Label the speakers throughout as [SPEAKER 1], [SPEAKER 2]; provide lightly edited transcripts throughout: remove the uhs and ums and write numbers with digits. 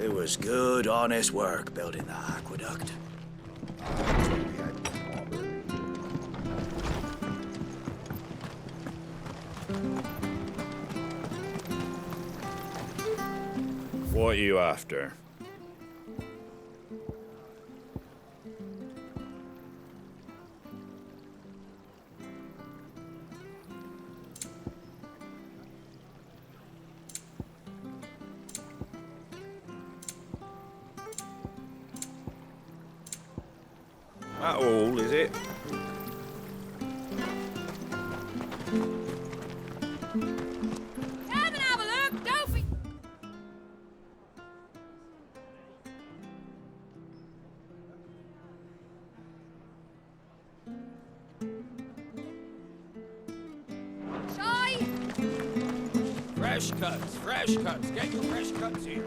[SPEAKER 1] It was good, honest work building that aqueduct.
[SPEAKER 2] What are you after? That all, is it?
[SPEAKER 3] Come and have a look, don't be... Shy!
[SPEAKER 4] Fresh cuts, fresh cuts. Get your fresh cuts here.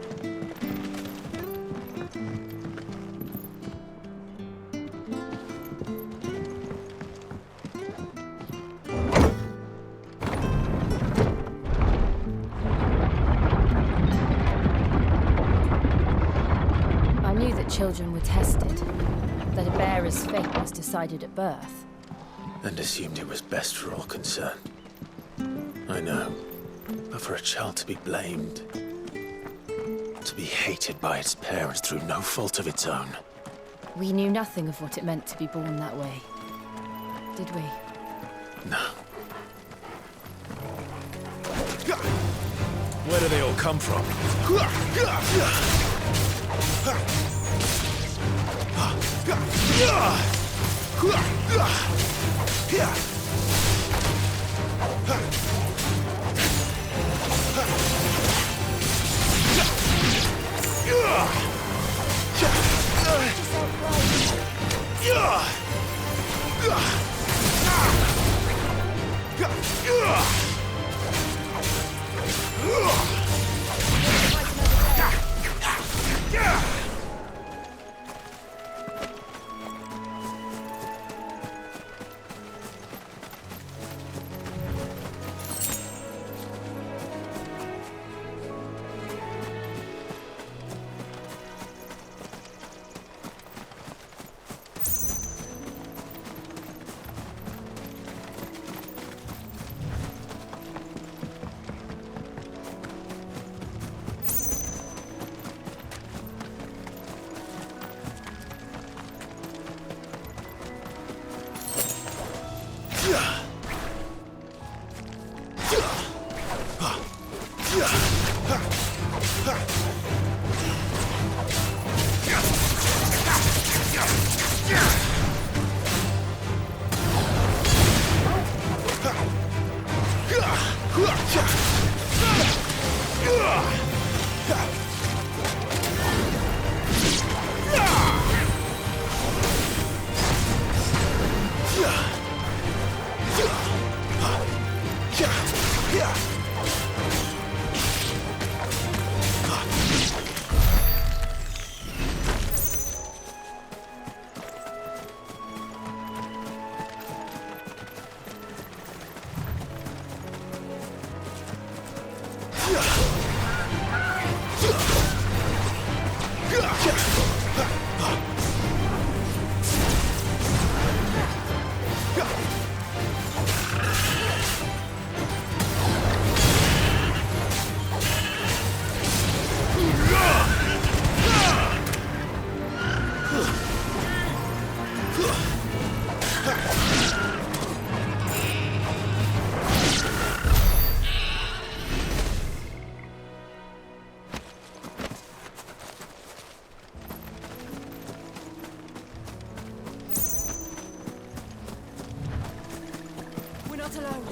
[SPEAKER 5] I knew that children were tested, that a bearer's fate was decided at birth.
[SPEAKER 6] And assumed it was best for all concerned. I know. But for a child to be blamed, to be hated by its parents through no fault of its own.
[SPEAKER 5] We knew nothing of what it meant to be born that way, did we?
[SPEAKER 6] No.
[SPEAKER 2] Where do they all come from?
[SPEAKER 3] We're not alone.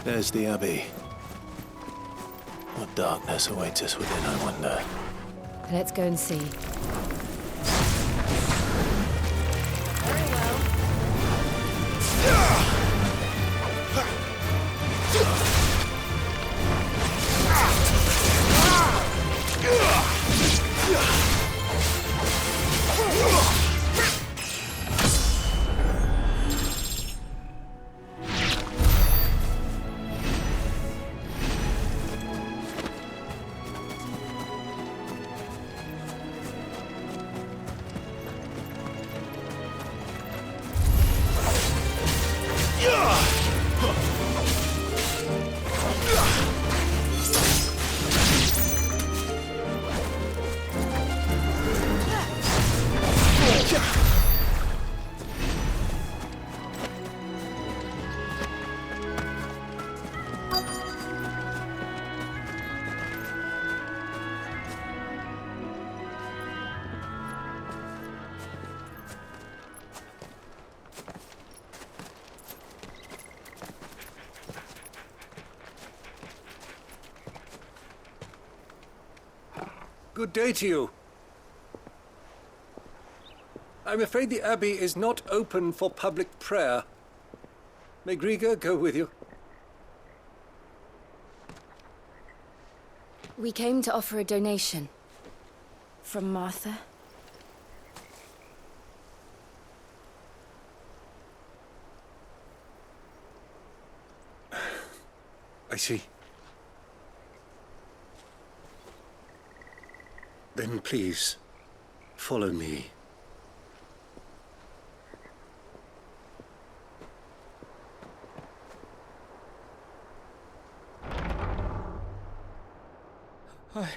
[SPEAKER 6] There's the Abbey. What darkness awaits us within, I wonder.
[SPEAKER 5] Let's go and see.
[SPEAKER 7] Good day to you. I'm afraid the Abbey is not open for public prayer. May Griga go with you?
[SPEAKER 5] We came to offer a donation. From Martha.
[SPEAKER 7] I see. Then please, follow me.
[SPEAKER 8] I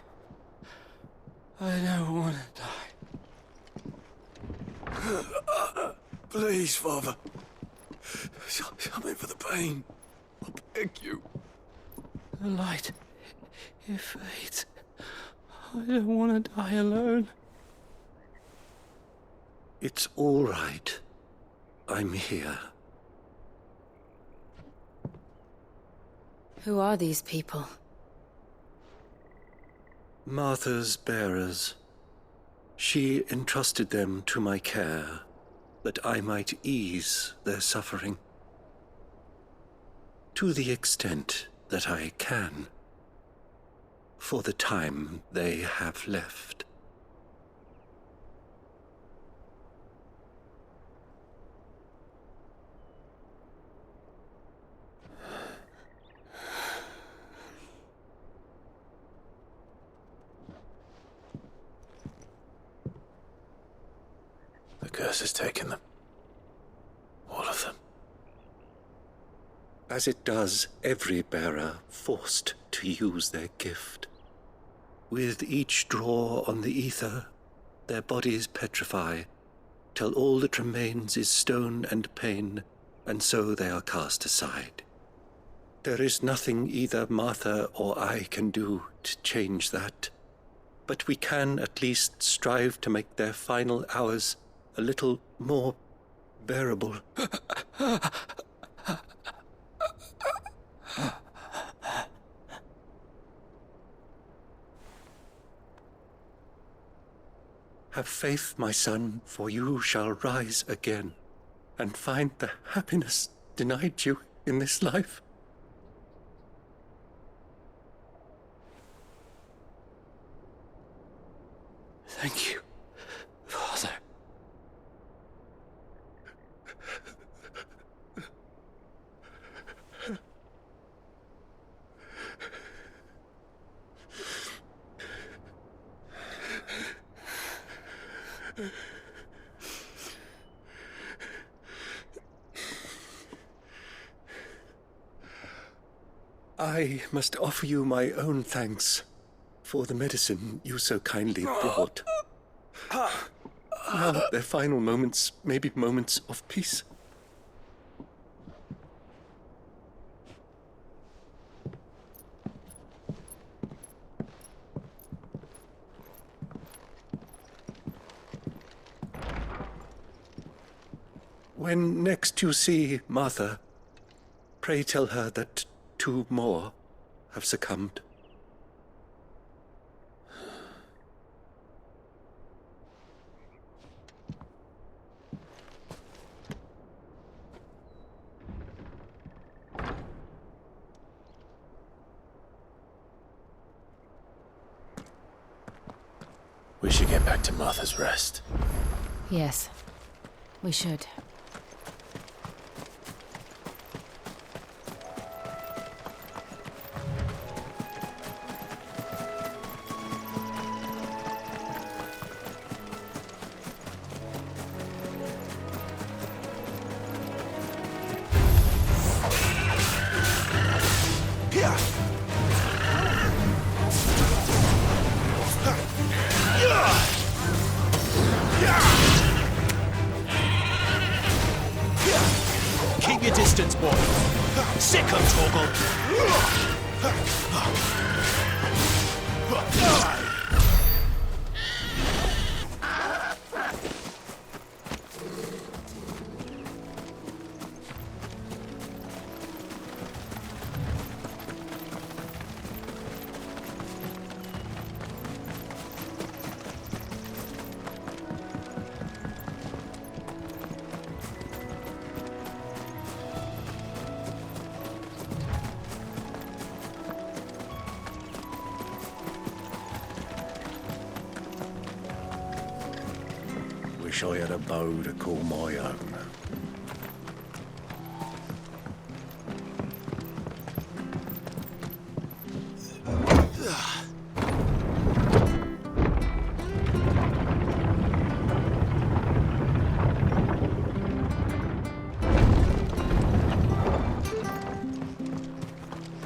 [SPEAKER 8] don't want to die.
[SPEAKER 6] Please, Father. Something for the pain. I beg you.
[SPEAKER 8] The light, it fades. I don't want to die alone.
[SPEAKER 7] It's all right. I'm here.
[SPEAKER 5] Who are these people?
[SPEAKER 7] Martha's bearers. She entrusted them to my care, that I might ease their suffering. To the extent that I can. For the time they have left.
[SPEAKER 6] The curse has taken them. All of them.
[SPEAKER 7] As it does every bearer forced to use their gift. With each draw on the ether, their bodies petrify, till all that remains is stone and pain, and so they are cast aside. There is nothing either Martha or I can do to change that, but we can at least strive to make their final hours a little more bearable. Have faith, my son, for you shall rise again, and find the happiness denied you in this life.
[SPEAKER 8] Thank you, Father.
[SPEAKER 7] I must offer you my own thanks for the medicine you so kindly brought. Now their final moments may be moments of peace. When next you see Martha, pray tell her that 2 more have succumbed.
[SPEAKER 6] We should get back to Martha's Rest.
[SPEAKER 5] Yes, we should.
[SPEAKER 1] Keep your distance, boy. Sick of Torgal. Wish I had a bow to call my own.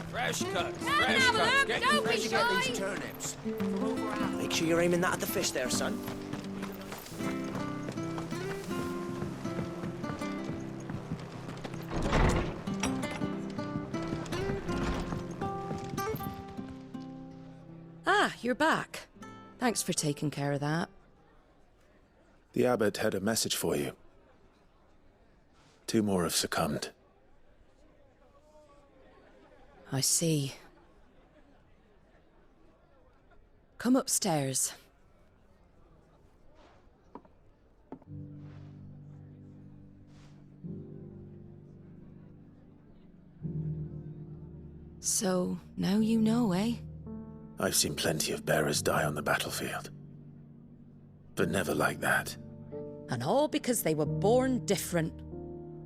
[SPEAKER 4] Fresh cuts,
[SPEAKER 3] Now
[SPEAKER 4] fresh
[SPEAKER 3] have a
[SPEAKER 4] cuts.
[SPEAKER 3] look,
[SPEAKER 4] Get
[SPEAKER 3] don't
[SPEAKER 4] your
[SPEAKER 3] be
[SPEAKER 4] fresh
[SPEAKER 3] shy.
[SPEAKER 4] cuts.
[SPEAKER 9] These turnips. From over out. Make sure you're aiming that at the fish there, son.
[SPEAKER 10] Ah, you're back. Thanks for taking care of that.
[SPEAKER 6] The abbot had a message for you. 2 more have succumbed.
[SPEAKER 10] I see. Come upstairs. So, now you know, eh?
[SPEAKER 6] I've seen plenty of bearers die on the battlefield. But never like that.
[SPEAKER 10] And all because they were born different.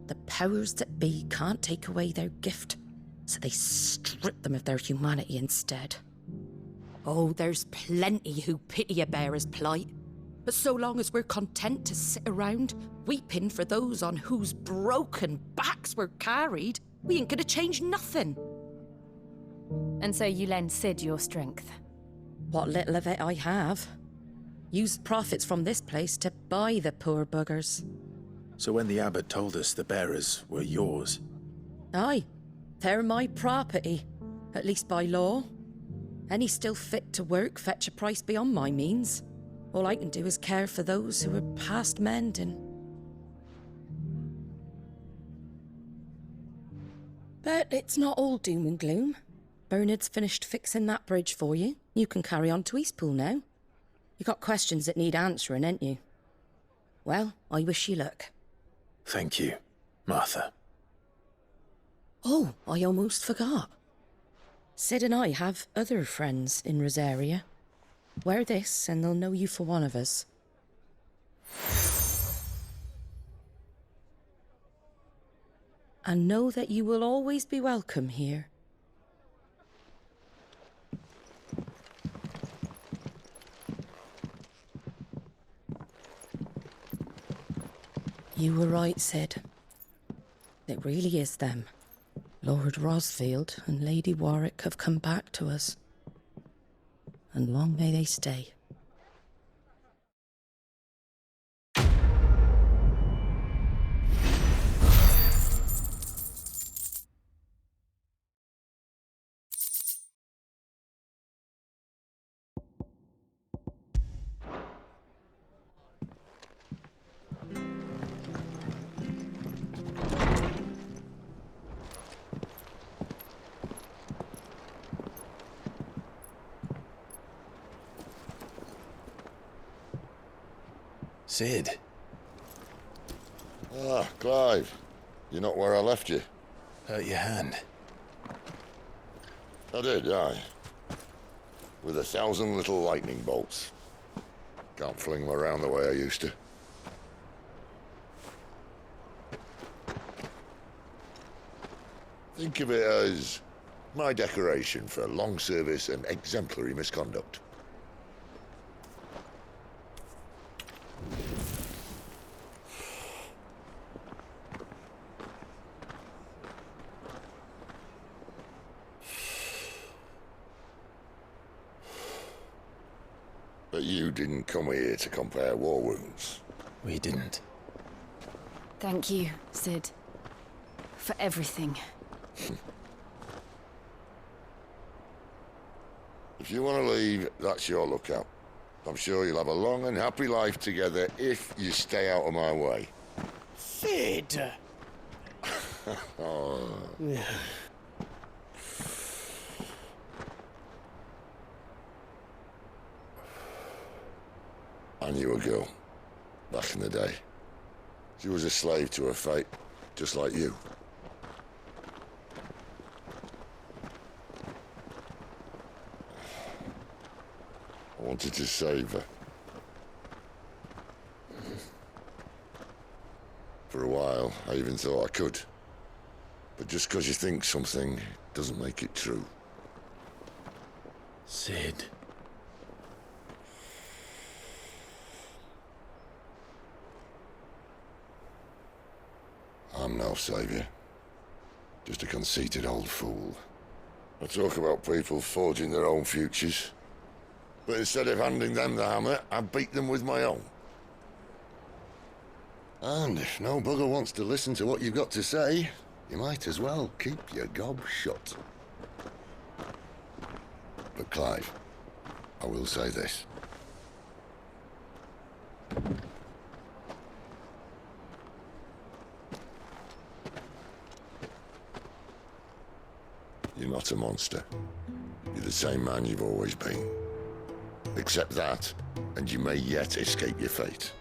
[SPEAKER 10] The powers that be can't take away their gift, so they strip them of their humanity instead. Oh, there's plenty who pity a bearer's plight. But so long as we're content to sit around, weeping for those on whose broken backs we're carried, we ain't gonna change nothing.
[SPEAKER 5] And so you lend Sid your strength.
[SPEAKER 10] What little of it I have. Used profits from this place to buy the poor buggers.
[SPEAKER 6] So when the abbot told us the bearers were yours,
[SPEAKER 10] Aye, they're my property, at least by law. Any still fit to work fetch a price beyond my means. All I can do is care for those who are past mending. But it's not all doom and gloom. Bernard's finished fixing that bridge for you. You can carry on to Eastpool now. You got questions that need answering, ain't you? Well, I wish you luck.
[SPEAKER 6] thank you, Martha.
[SPEAKER 10] Oh, I almost forgot. Sid and I have other friends in Rosaria. Wear this and they'll know you for one of us. And know that you will always be welcome here. You were right, Sid. It really is them. Lord Rosfield and Lady Warwick have come back to us. And long may they stay.
[SPEAKER 6] Sid,
[SPEAKER 11] Ah, Clive. You're not where I left you.
[SPEAKER 6] hurt your hand.
[SPEAKER 11] I did, aye. With 1,000 little lightning bolts. Can't fling them around the way I used to. Think of it as my decoration for long service and exemplary misconduct. But you didn't come here to compare war wounds.
[SPEAKER 6] We didn't.
[SPEAKER 5] Thank you, Sid. For everything.
[SPEAKER 11] If you want to leave, that's your lookout. I'm sure you'll have a long and happy life together if you stay out of my way.
[SPEAKER 9] Sid!
[SPEAKER 11] Oh. I knew a girl, back in the day. She was a slave to her fate, just like you. I wanted to save her. For a while, I even thought I could. But just because you think something doesn't make it true.
[SPEAKER 6] Sid.
[SPEAKER 11] I'm no savior. Just a conceited old fool. I talk about people forging their own futures. But instead of handing them the hammer, I beat them with my own. And if no bugger wants to listen to what you've got to say, you might as well keep your gob shut. But Clive, I will say this. You're not a monster. You're the same man you've always been. Accept that, and you may yet escape your fate.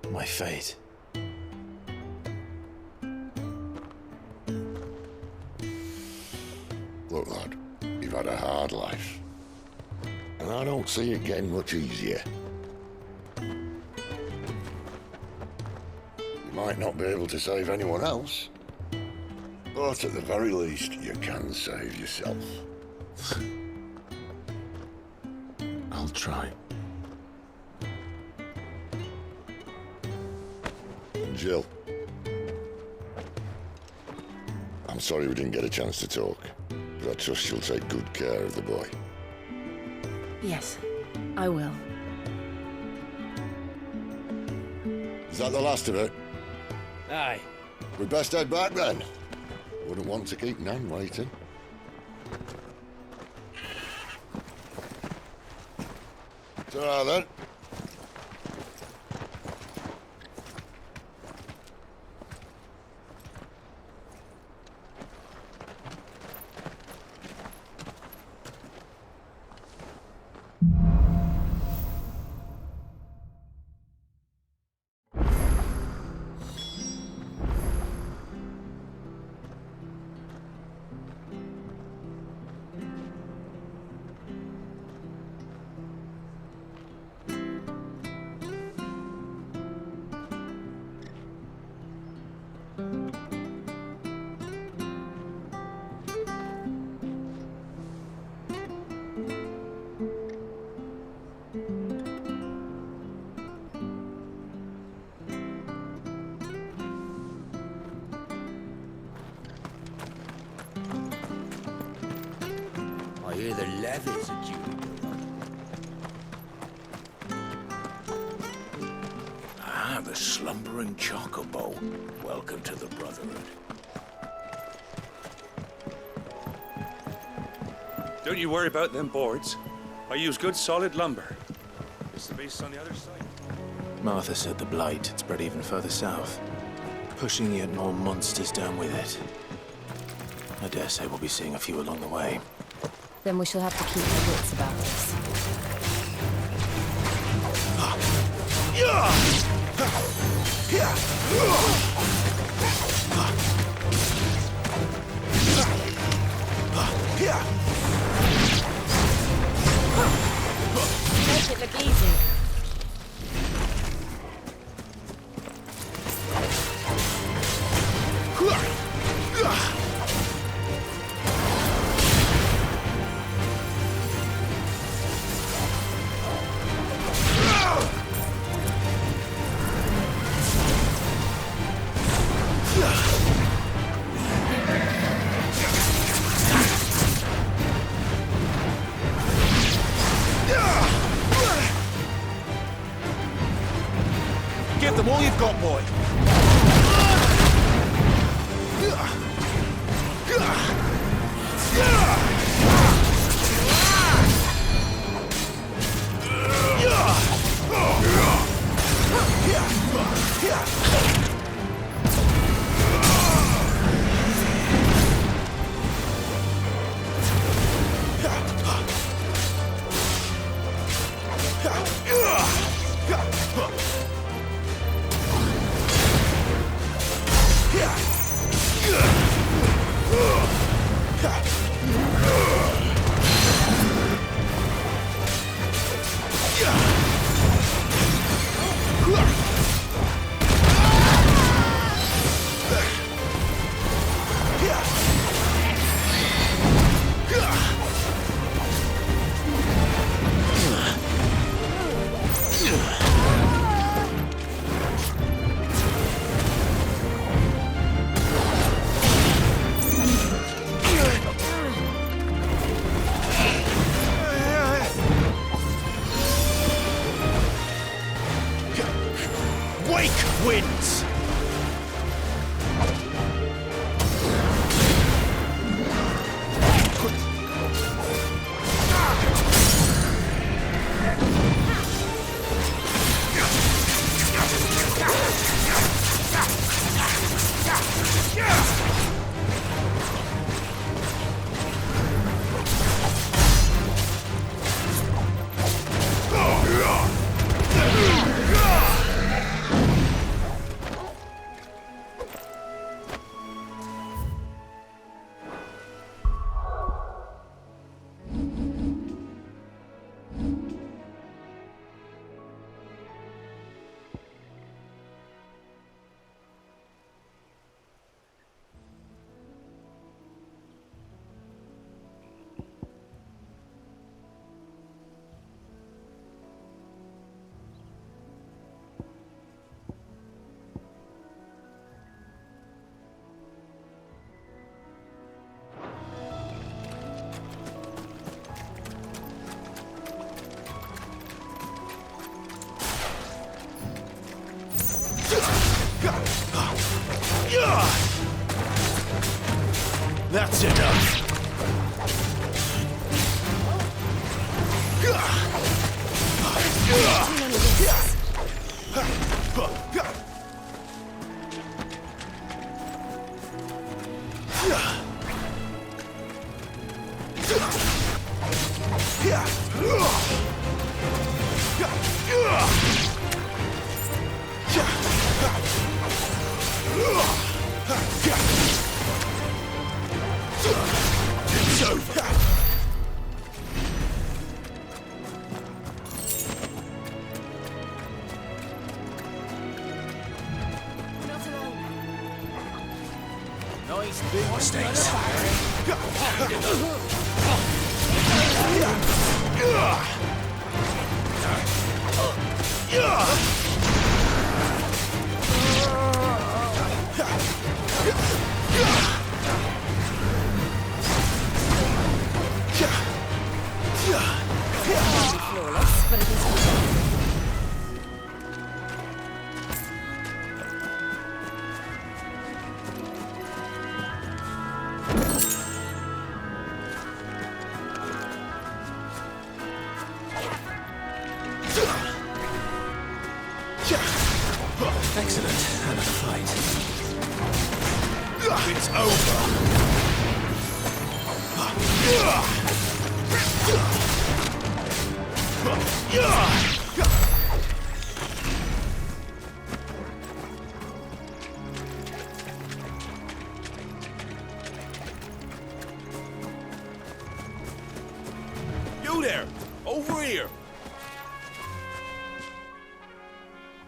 [SPEAKER 6] My fate?
[SPEAKER 11] Look, lad, you've had a hard life. And I don't see it getting much easier. You might not be able to save anyone else, but at the very least, you can save yourself.
[SPEAKER 6] I'll try.
[SPEAKER 11] And Jill, I'm sorry we didn't get a chance to talk, but I trust you'll take good care of the boy.
[SPEAKER 5] Yes, I will.
[SPEAKER 11] Is that the last of it?
[SPEAKER 9] Aye.
[SPEAKER 11] We'd best head back then. Wouldn't want to keep Nan waiting. Ta-ra then.
[SPEAKER 1] I hear the levies are due to go up. The slumbering chocobo. Welcome to the Brotherhood.
[SPEAKER 2] Don't you worry about them boards. I use good solid lumber. It's the beast on the other side.
[SPEAKER 6] Martha said the blight had spread even further south, pushing yet more monsters down with it. I dare say we'll be seeing a few along the way.
[SPEAKER 5] Then we shall have to keep our wits about this. Make it look easy.
[SPEAKER 1] all you've got, boy. Wake wins! That's enough. It's over.
[SPEAKER 4] Nice big
[SPEAKER 1] Mistakes.
[SPEAKER 5] Flawless, but it is.
[SPEAKER 6] Excellent. Another fight.
[SPEAKER 1] It's over.
[SPEAKER 2] You there! Over here!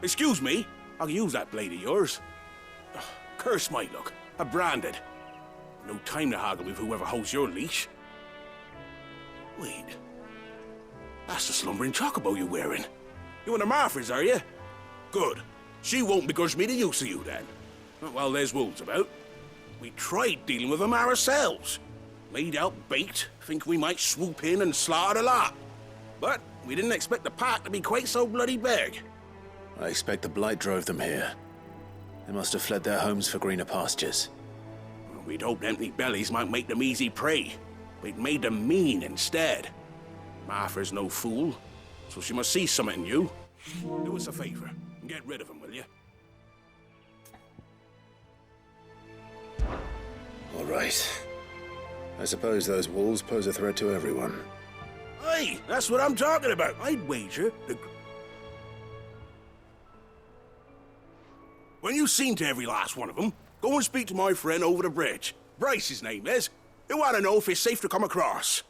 [SPEAKER 2] Excuse me, I can use that blade of yours. Ugh, curse my luck. I'm branded. No time to haggle with whoever holds your leash. Wait. That's the slumbering chocobo you're wearing. You one of Martha's, are you? Good. She won't begrudge me the use of you, then. Well, there's wolves about. We tried dealing with them ourselves. Laid out bait, think we might swoop in and slaughter the lot. But we didn't expect the pack to be quite so bloody big.
[SPEAKER 6] I expect the Blight drove them here. They must have fled their homes for greener pastures.
[SPEAKER 2] Well, we'd hoped empty bellies might make them easy prey. We'd made them mean instead. Martha's no fool, so she must see something in you. Do us a favor and get rid of them, will you?
[SPEAKER 6] All right. I suppose those wolves pose a threat to everyone.
[SPEAKER 2] Hey, that's what I'm talking about. I'd wager the... When you've seen to every last one of them, go and speak to my friend over the bridge. Bryce, his name is. He'll want to know if it's safe to come across.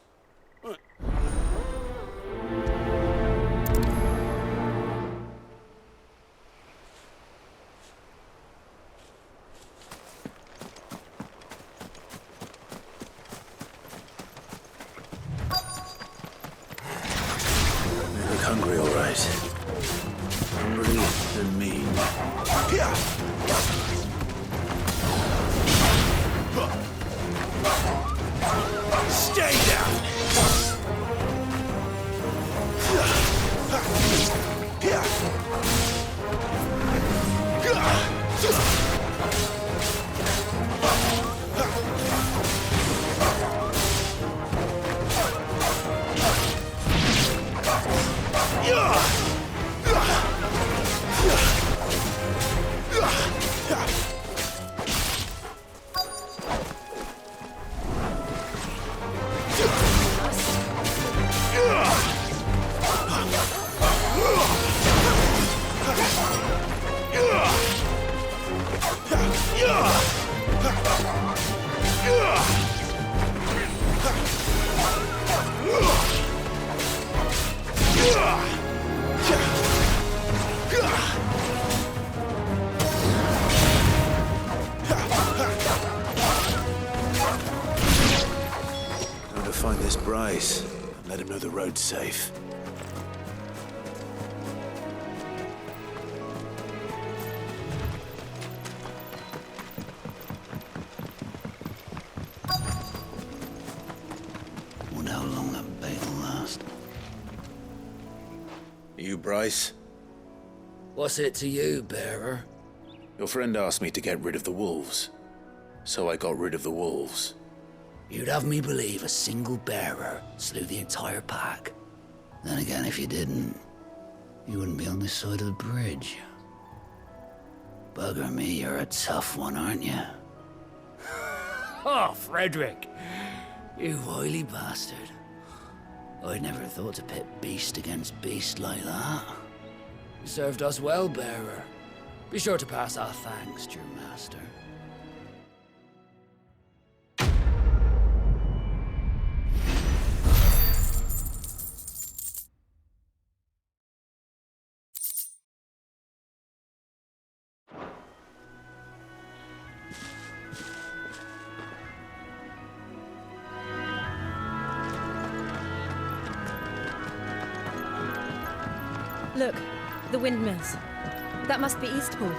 [SPEAKER 6] Hungry, all right. Hungry and mean.
[SPEAKER 2] Stay down!
[SPEAKER 6] Time to find this Bryce and let him know the road's safe.
[SPEAKER 1] Wonder how long that bait will last.
[SPEAKER 6] You, Bryce?
[SPEAKER 1] What's it to you, bearer?
[SPEAKER 6] Your friend asked me to get rid of the wolves. So I got rid of the wolves.
[SPEAKER 1] You'd have me believe a single bearer slew the entire pack. Then again, if you didn't, you wouldn't be on this side of the bridge. Bugger me, you're a tough one, aren't you? Oh, Frederick! You wily bastard. I'd never thought to pit beast against beast like that. You served us well, bearer. Be sure to pass our thanks to your master.
[SPEAKER 5] Look, the windmills. That must be Eastpool.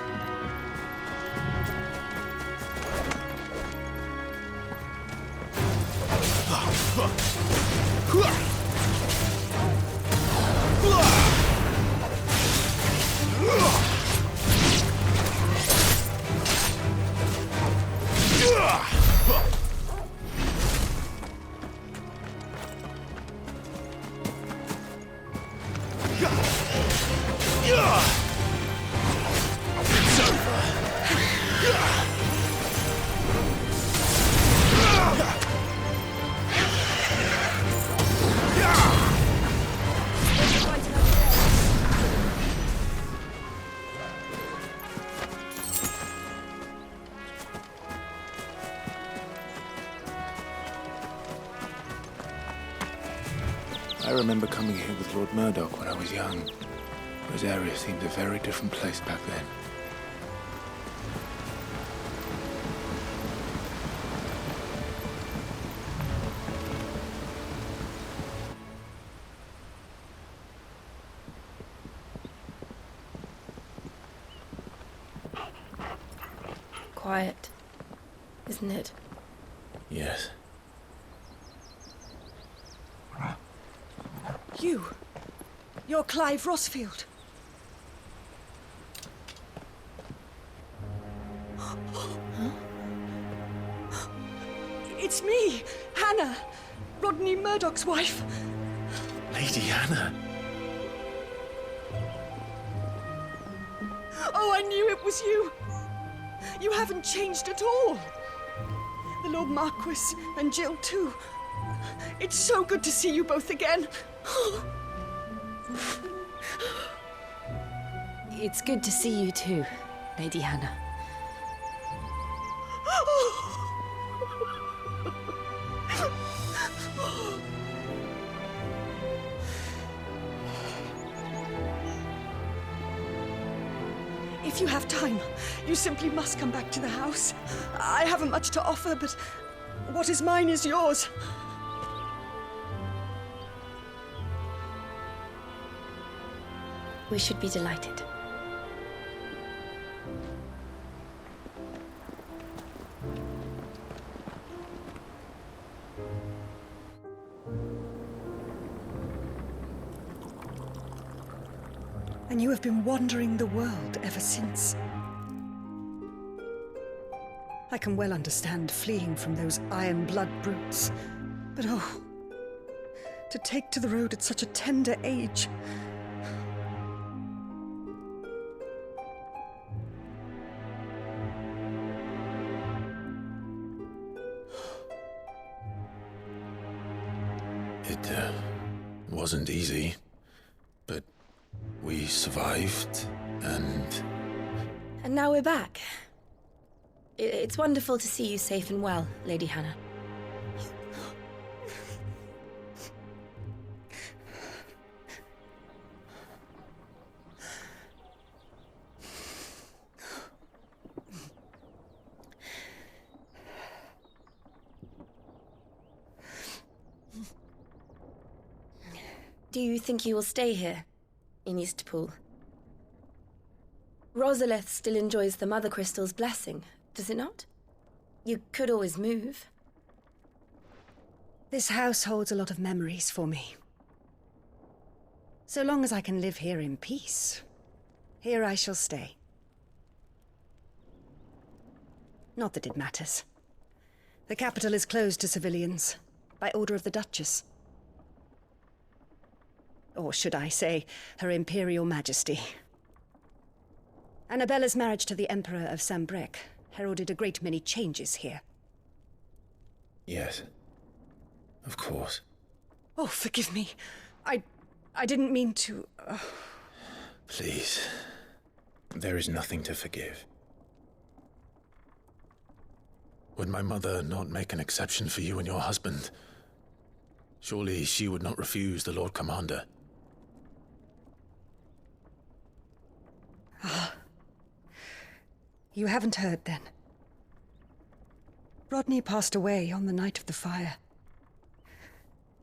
[SPEAKER 6] I remember coming here with Lord Murdoch when I was young. Rosaria seemed a very different place back then.
[SPEAKER 5] Quiet, isn't it?
[SPEAKER 6] Yes.
[SPEAKER 3] You're Clive Rossfield.
[SPEAKER 12] Murdoch's wife.
[SPEAKER 6] Lady Hannah.
[SPEAKER 12] Oh, I knew it was you. You haven't changed at all. The Lord Marquis and Jill too. It's so good to see you both again.
[SPEAKER 5] It's good to see you too, Lady Hannah.
[SPEAKER 12] If you have time, you simply must come back to the house. I haven't much to offer, but what is mine is yours.
[SPEAKER 5] We should be delighted.
[SPEAKER 12] And you have been wandering the world ever since. I can well understand fleeing from those iron blood brutes. But oh, to take to the road at such a tender age.
[SPEAKER 6] It wasn't easy, but we survived, and...
[SPEAKER 5] And now we're back. It's wonderful to see you safe and well, Lady Hannah. Do you think you will stay here, in Eastpool? Rosalith still enjoys the Mother Crystal's blessing, does it not? You could always move.
[SPEAKER 12] This house holds a lot of memories for me. So long as I can live here in peace, here I shall stay. Not that it matters. The capital is closed to civilians, by order of the Duchess. Or should I say, Her Imperial Majesty. Annabella's marriage to the Emperor of Sambrec heralded a great many changes here.
[SPEAKER 6] Yes, of course.
[SPEAKER 12] Oh, forgive me. I didn't mean to...
[SPEAKER 6] Please. There is nothing to forgive. Would my mother not make an exception for you and your husband? Surely she would not refuse the Lord Commander.
[SPEAKER 12] Ah. You haven't heard, then. Rodney passed away on the night of the fire.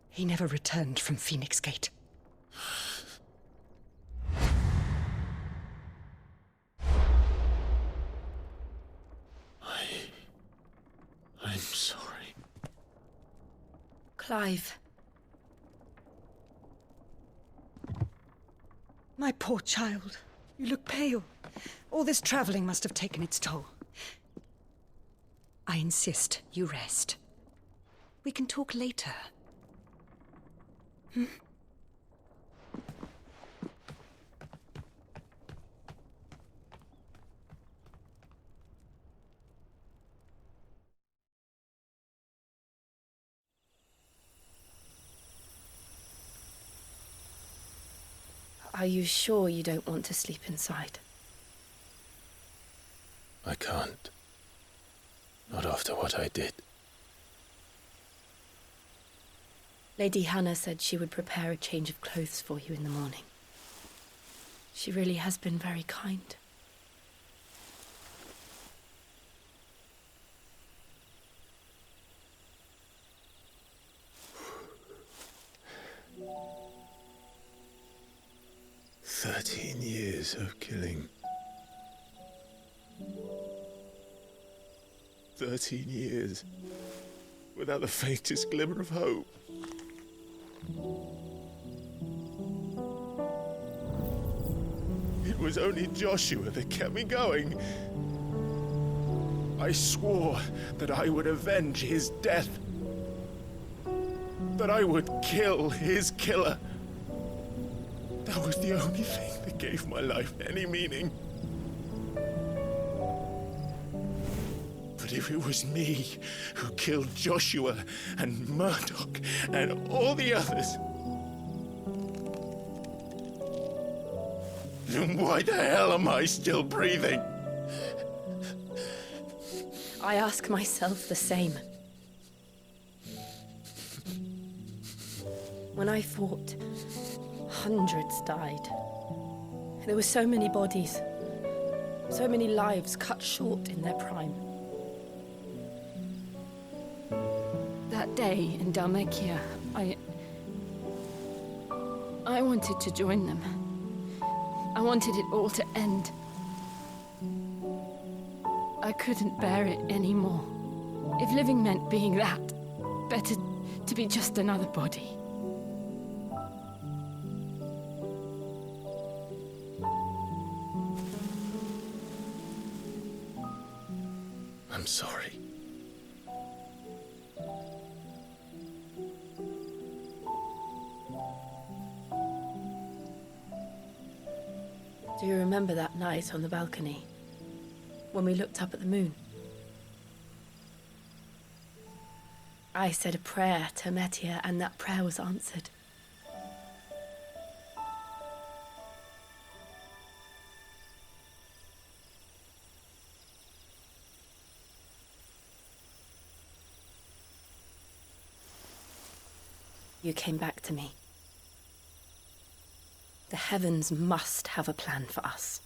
[SPEAKER 12] He never returned from Phoenix Gate.
[SPEAKER 6] I'm sorry.
[SPEAKER 5] Clive.
[SPEAKER 12] My poor child. You look pale. All this traveling must have taken its toll. I insist you rest. We can talk later. Hmm?
[SPEAKER 5] Are you sure you don't want to sleep inside?
[SPEAKER 6] I can't. Not after what I did.
[SPEAKER 5] Lady Hannah said she would prepare a change of clothes for you in the morning. She really has been very kind.
[SPEAKER 6] "13 years of killing. 13 years without the faintest glimmer of hope. It was only Joshua that kept me going. I swore that I would avenge his death. that I would kill his killer. That was the only thing that gave my life any meaning. But if it was me who killed Joshua and Murdoch and all the others, then why the hell am I still breathing?
[SPEAKER 5] I ask myself the same. When I fought, hundreds died. There were so many bodies, so many lives cut short in their prime.
[SPEAKER 3] That day in Dhalmekia, I wanted to join them. I wanted it all to end. I couldn't bear it anymore. If living meant being that, better to be just another body.
[SPEAKER 6] I'm sorry.
[SPEAKER 5] Do you remember that night on the balcony, when we looked up at the moon? I said a prayer to Metia, and that prayer was answered. You came back to me. The heavens must have a plan for us.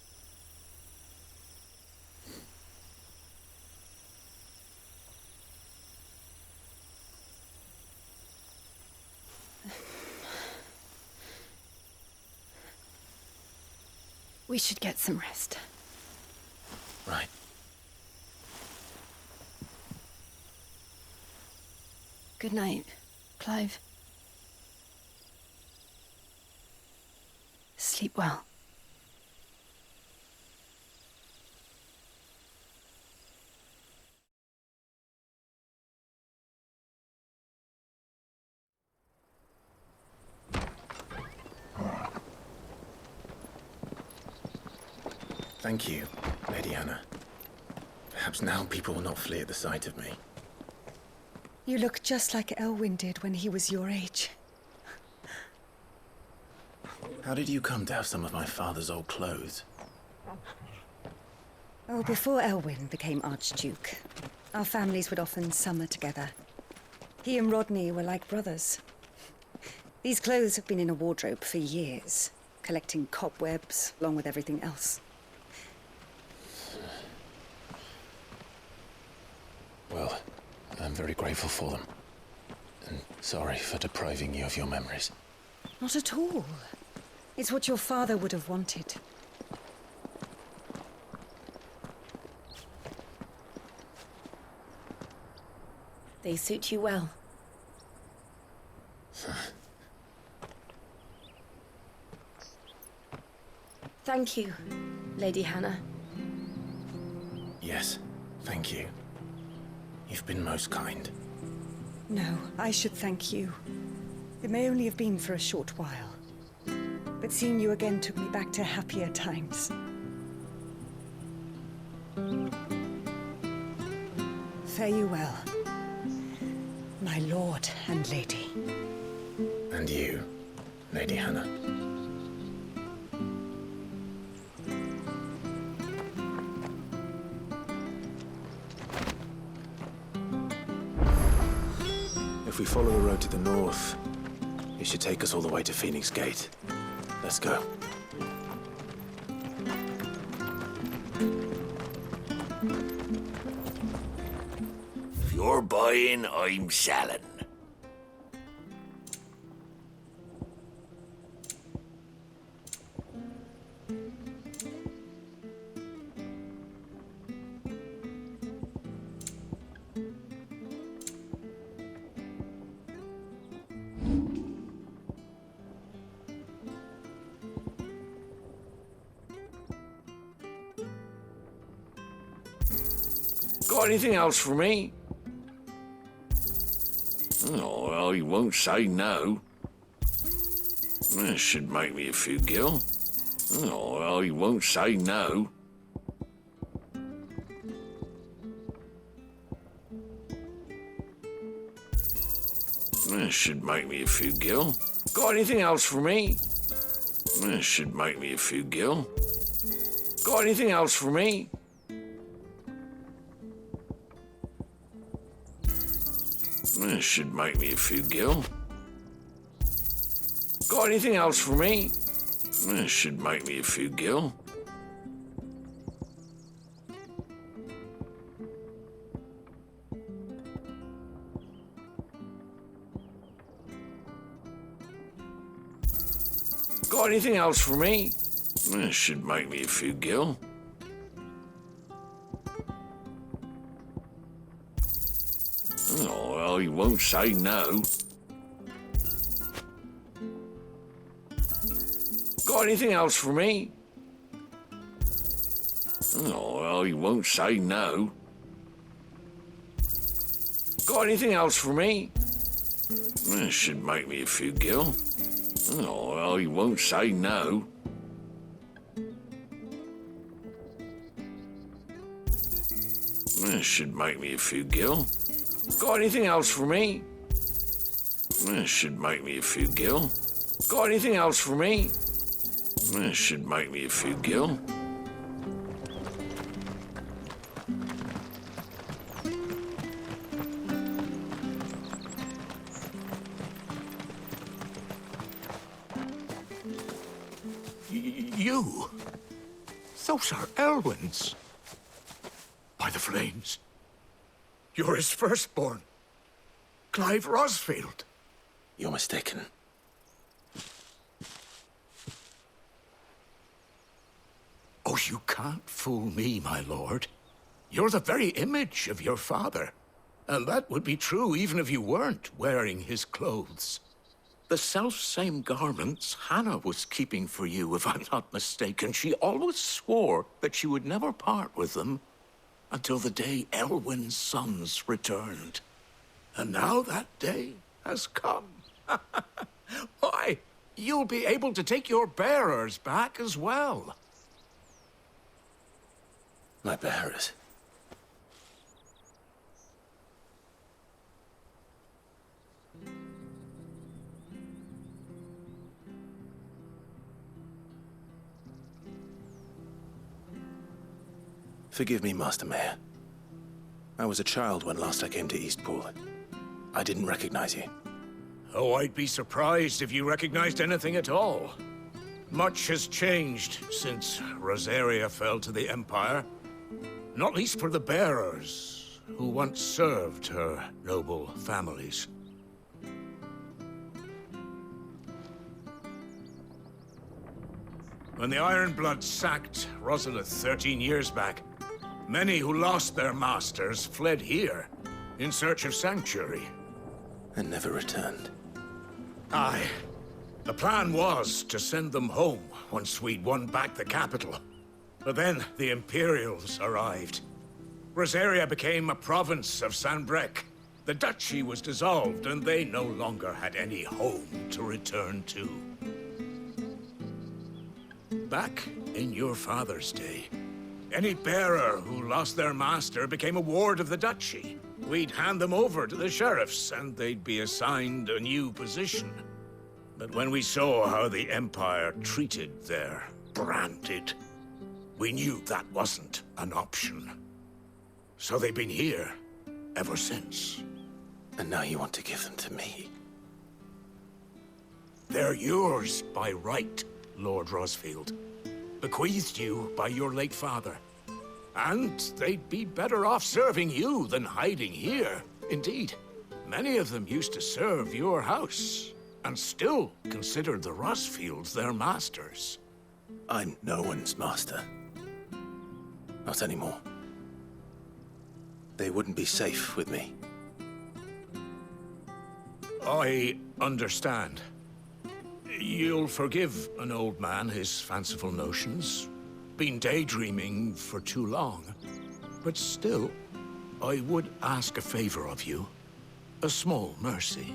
[SPEAKER 3] We should get some rest.
[SPEAKER 6] Right.
[SPEAKER 3] Good night, Clive. Sleep well.
[SPEAKER 6] Thank you, Lady Hannah. Perhaps now people will not flee at the sight of me.
[SPEAKER 12] You look just like Elwyn did when he was your age.
[SPEAKER 6] How did you come to have some of my father's old clothes?
[SPEAKER 12] Oh, before Elwyn became Archduke, our families would often summer together. He and Rodney were like brothers. These clothes have been in a wardrobe for years, collecting cobwebs along with everything else.
[SPEAKER 6] Well, I'm very grateful for them. And sorry for depriving you of your memories.
[SPEAKER 12] Not at all. It's what your father would have wanted.
[SPEAKER 5] They suit you well. Thank you, Lady Hannah.
[SPEAKER 6] Yes, thank you. You've been most kind.
[SPEAKER 12] No, I should thank you. It may only have been for a short while, but seeing you again took me back to happier times. Fare you well, my lord and lady.
[SPEAKER 6] And you, Lady Hannah. If we follow the road to the north, it should take us all the way to Phoenix Gate. Let's go.
[SPEAKER 13] If you're buying, I'm selling. Got anything else for me? No, I won't say no. That should make me a few gil. Oh, I won't say no. That should make me a few gil. Got anything else for me? That should make me a few gil. Got anything else for me? That should make me a few gil. Got anything else for me? That should make me a few gil. Got anything else for me? That should make me a few gil. Oh, I won't say no. Got anything else for me? Oh, I won't say no. Got anything else for me? That should make me a few gil. Oh, I won't say no. That should make me a few gil. Got anything else for me? That should make me a few gil. Got anything else for me? That should make me a few gil.
[SPEAKER 14] You? Those are Elwyn's. By the flames. You're his firstborn. Clive Rosfield.
[SPEAKER 6] You're mistaken.
[SPEAKER 14] Oh, you can't fool me, my lord. You're the very image of your father. And that would be true even if you weren't wearing his clothes. The self-same garments Hannah was keeping for you, if I'm not mistaken. She always swore that she would never part with them until the day Elwyn's sons returned. And now that day has come. Why, you'll be able to take your bearers back as well.
[SPEAKER 6] My bearers? Forgive me, Master Mayor. I was a child when last I came to Eastpool. I didn't recognize you.
[SPEAKER 14] Oh, I'd be surprised if you recognized anything at all. Much has changed since Rosaria fell to the Empire. Not least for the bearers, who once served her noble families. When the Ironbloods sacked Rosalith 13 years back, many who lost their masters fled here in search of sanctuary.
[SPEAKER 6] And never returned.
[SPEAKER 14] Aye. The plan was to send them home once we'd won back the capital. But then the Imperials arrived. Rosaria became a province of Sanbreque. The duchy was dissolved, and they no longer had any home to return to. Back in your father's day, any bearer who lost their master became a ward of the duchy. We'd hand them over to the sheriffs, and they'd be assigned a new position. But when we saw how the Empire treated their branded, we knew that wasn't an option. So they've been here ever since.
[SPEAKER 6] And now you want to give them to me?
[SPEAKER 14] They're yours by right, Lord Rosfield. Bequeathed you by your late father. And they'd be better off serving you than hiding here. Indeed, many of them used to serve your house, and still considered the Rosfields their masters.
[SPEAKER 6] I'm no one's master. Not anymore. They wouldn't be safe with me.
[SPEAKER 14] I understand. You'll forgive an old man his fanciful notions. Been daydreaming for too long. But still, I would ask a favor of you. A small mercy.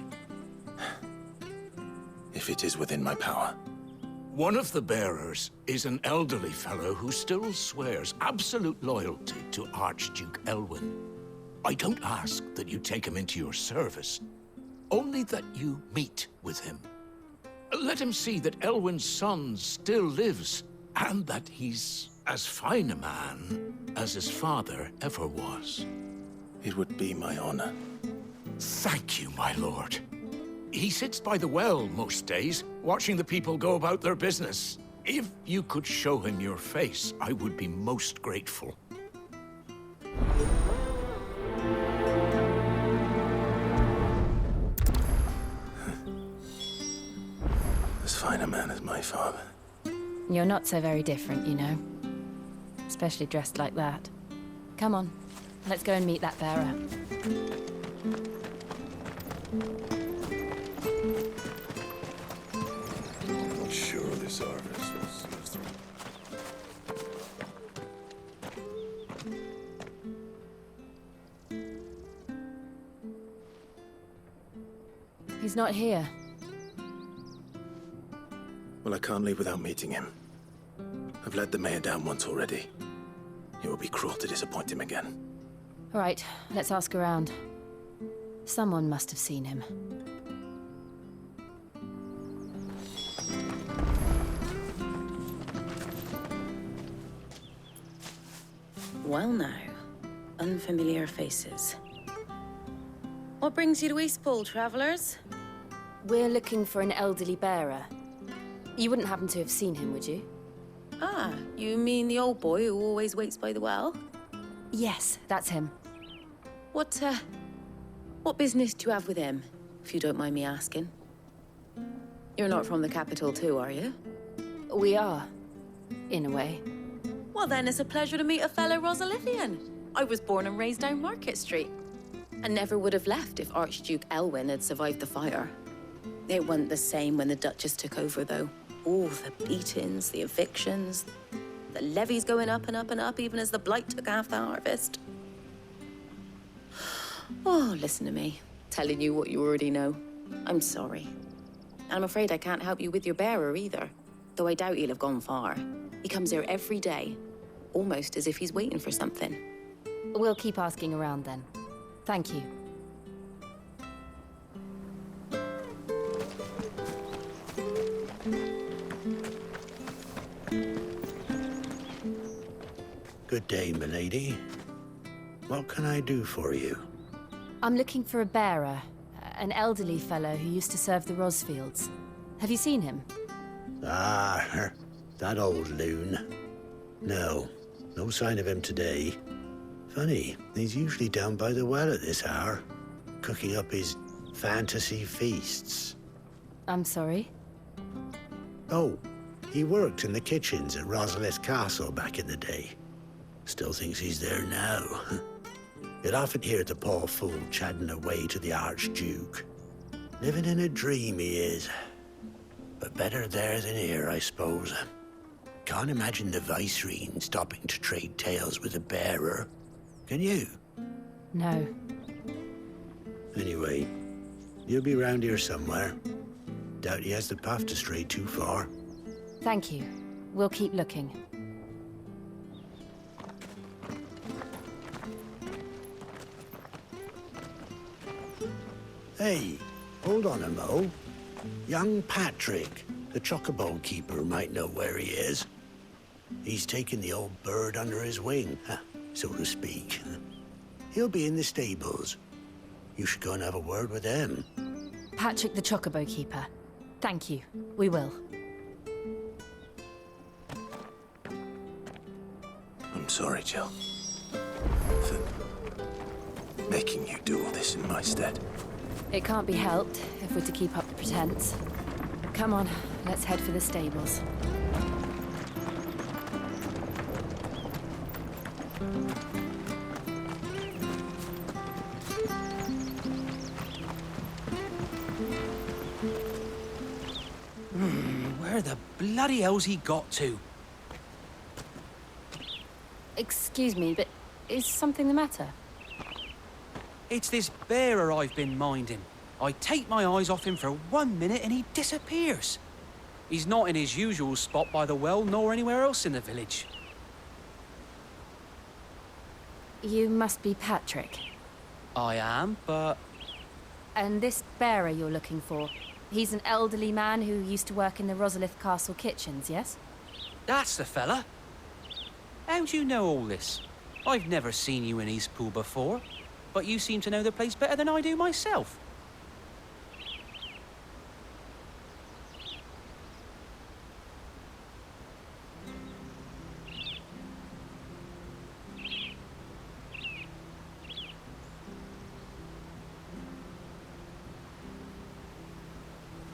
[SPEAKER 6] if it is within my power.
[SPEAKER 14] One of the bearers is an elderly fellow who still swears absolute loyalty to Archduke Elwyn. I don't ask that you take him into your service, only that you meet with him. Let him see that Elwyn's son still lives, and that he's as fine a man as his father ever was.
[SPEAKER 6] It would be my honor.
[SPEAKER 14] Thank you, my lord. He sits by the well most days, watching the people go about their business. If you could show him your face, I would be most grateful.
[SPEAKER 6] As fine a man as my father.
[SPEAKER 3] You're not so very different, you know. Especially dressed like that. Come on, let's go and meet that bearer.
[SPEAKER 11] I'm sure this harvest was
[SPEAKER 3] He's not here.
[SPEAKER 6] Well, I can't leave without meeting him. I've let the mayor down once already. It would be cruel to disappoint him again.
[SPEAKER 3] All right, let's ask around. Someone must have seen him.
[SPEAKER 15] Well now, unfamiliar faces. What brings you to Eastpool, travellers?
[SPEAKER 3] We're looking for an elderly bearer. You wouldn't happen to have seen him, would you?
[SPEAKER 15] Ah, you mean the old boy who always waits by the well?
[SPEAKER 3] Yes, that's him.
[SPEAKER 15] What business do you have with him, if you don't mind me asking? You're not from the capital too, are you?
[SPEAKER 3] We are, in a way.
[SPEAKER 15] Well then, it's a pleasure to meet a fellow Rosalifian. I was born and raised down Market Street. And never would have left if Archduke Elwyn had survived the fire. It wasn't the same when the Duchess took over, though. All the beatings, the evictions, the levies going up and up and up, even as the blight took half the harvest. Oh, listen to me, telling you what you already know. I'm sorry. I'm afraid I can't help you with your bearer either, though I doubt he'll have gone far. He comes here every day, almost as if he's waiting for something.
[SPEAKER 3] We'll keep asking around then. Thank you.
[SPEAKER 16] Good day, milady. What can I do for you?
[SPEAKER 3] I'm looking for a bearer, an elderly fellow who used to serve the Rosfields. Have you seen him?
[SPEAKER 16] Ah, that old loon. No sign of him today. Funny, he's usually down by the well at this hour, cooking up his fantasy feasts.
[SPEAKER 3] I'm sorry?
[SPEAKER 16] Oh, he worked in the kitchens at Rosalith Castle back in the day. Still thinks he's there now. You'd often hear the poor fool chatting away to the Archduke. Living in a dream he is. But better there than here, I suppose. Can't imagine the Vicereine stopping to trade tales with a bearer. Can you?
[SPEAKER 3] No.
[SPEAKER 16] Anyway, he'll be round here somewhere. Doubt he has the path to stray too far.
[SPEAKER 3] Thank you. We'll keep looking.
[SPEAKER 16] Hey, hold on a mo. Young Patrick, the chocobo keeper, might know where he is. He's taken the old bird under his wing, so to speak. He'll be in the stables. You should go and have a word with him.
[SPEAKER 3] Patrick the chocobo keeper. Thank you. We will.
[SPEAKER 6] I'm sorry, Jill. For making you do all this in my stead.
[SPEAKER 3] It can't be helped if we're to keep up the pretense. Come on, let's head for the stables.
[SPEAKER 9] Where the bloody hell's he got to?
[SPEAKER 3] Excuse me, but is something the matter?
[SPEAKER 9] It's this bearer I've been minding.
[SPEAKER 8] I take my eyes off him for 1 minute and he disappears. He's not in his usual spot by the well, nor anywhere else in the village.
[SPEAKER 3] You must be Patrick.
[SPEAKER 8] I am, but...
[SPEAKER 3] And this bearer you're looking for, he's an elderly man who used to work in the Rosalith Castle kitchens, yes?
[SPEAKER 8] That's the fella. How do you know all this? I've never seen you in Eastpool before, but you seem to know the place better than I do myself.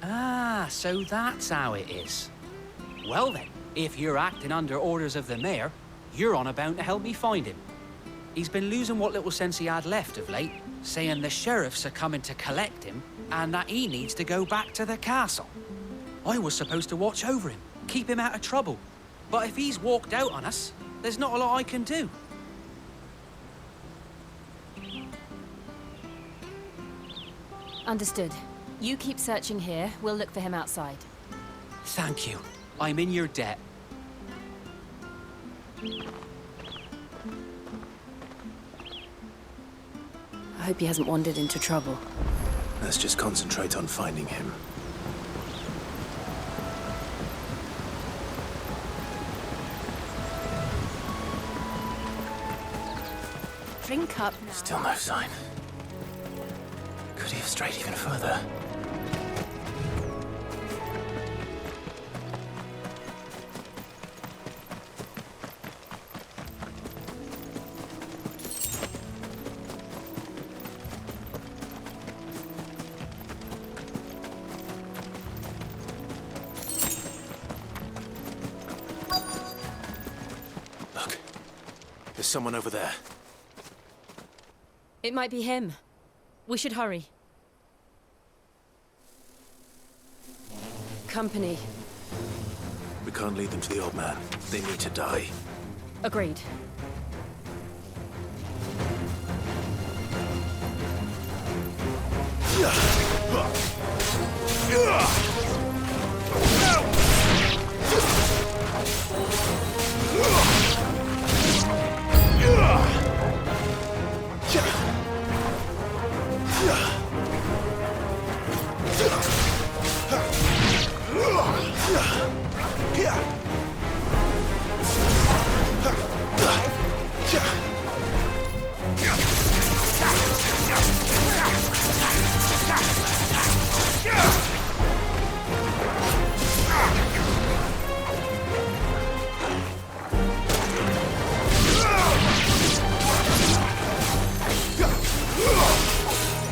[SPEAKER 8] Ah, so that's how it is. Well then, if you're acting under orders of the mayor, you're on about to help me find him. He's been losing what little sense he had left of late, saying the sheriffs are coming to collect him and that he needs to go back to the castle. I was supposed to watch over him, keep him out of trouble. But if he's walked out on us, there's not a lot I can do.
[SPEAKER 3] Understood. You keep searching here, we'll look for him outside.
[SPEAKER 8] Thank you. I'm in your debt.
[SPEAKER 3] I hope he hasn't wandered into trouble.
[SPEAKER 6] Let's just concentrate on finding him.
[SPEAKER 3] Drink up now.
[SPEAKER 6] Still no sign. Could he have strayed even further? Look, there's someone over there.
[SPEAKER 3] It might be him. We should hurry. Company.
[SPEAKER 6] We can't lead them to the old man. They need to die.
[SPEAKER 3] Agreed.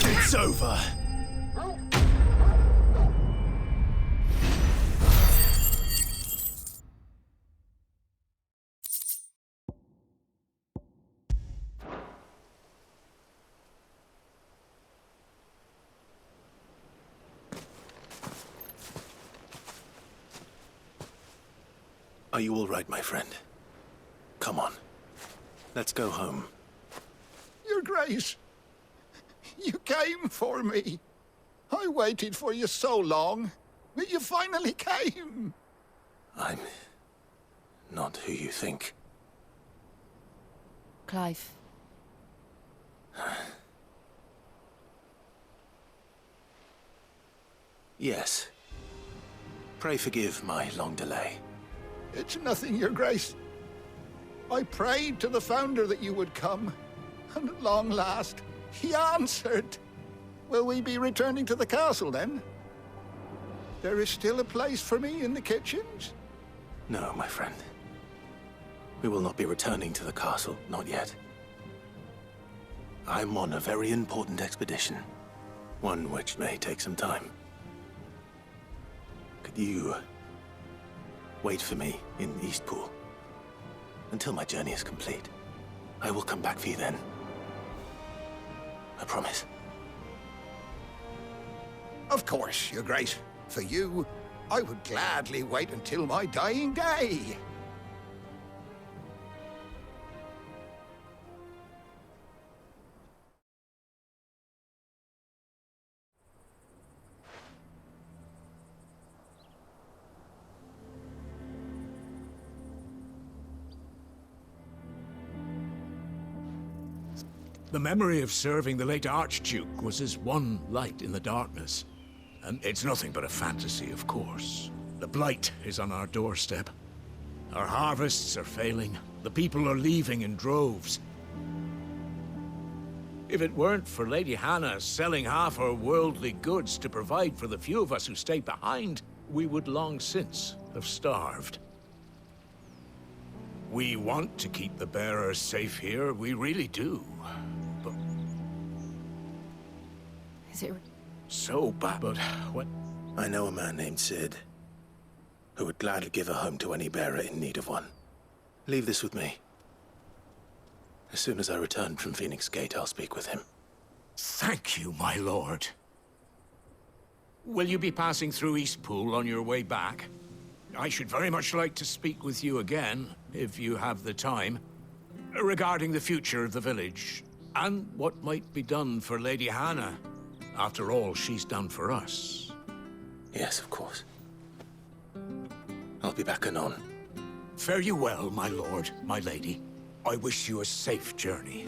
[SPEAKER 6] It's over. Are you all right, my friend? Come on. Let's go home.
[SPEAKER 17] Your Grace, you came for me. I waited for you so long, but you finally came.
[SPEAKER 6] I'm not who you think.
[SPEAKER 3] Clive.
[SPEAKER 6] Yes. Pray forgive my long delay.
[SPEAKER 17] It's nothing, Your Grace. I prayed to the Founder that you would come, and at long last, he answered. Will we be returning to the castle, then? There is still a place for me in the kitchens?
[SPEAKER 6] No, my friend. We will not be returning to the castle, not yet. I'm on a very important expedition, one which may take some time. Could you wait for me in Eastpool until my journey is complete? I will come back for you then. I promise.
[SPEAKER 17] Of course, Your Grace. For you, I would gladly wait until my dying day.
[SPEAKER 14] The memory of serving the late Archduke was his one light in the darkness. And it's nothing but a fantasy, of course. The Blight is on our doorstep. Our harvests are failing. The people are leaving in droves. If it weren't for Lady Hannah selling half her worldly goods to provide for the few of us who stay behind, we would long since have starved. We want to keep the bearers safe here, we really do. But...
[SPEAKER 3] Is it...
[SPEAKER 14] so bad, but what...
[SPEAKER 6] I know a man named Sid, who would gladly give a home to any bearer in need of one. Leave this with me. As soon as I return from Phoenix Gate, I'll speak with him.
[SPEAKER 14] Thank you, my lord. Will you be passing through Eastpool on your way back? I should very much like to speak with you again, if you have the time, regarding the future of the village, and what might be done for Lady Hannah, after all she's done for us.
[SPEAKER 6] Yes, of course. I'll be back anon.
[SPEAKER 14] Fare you well, my lord, my lady. I wish you a safe journey.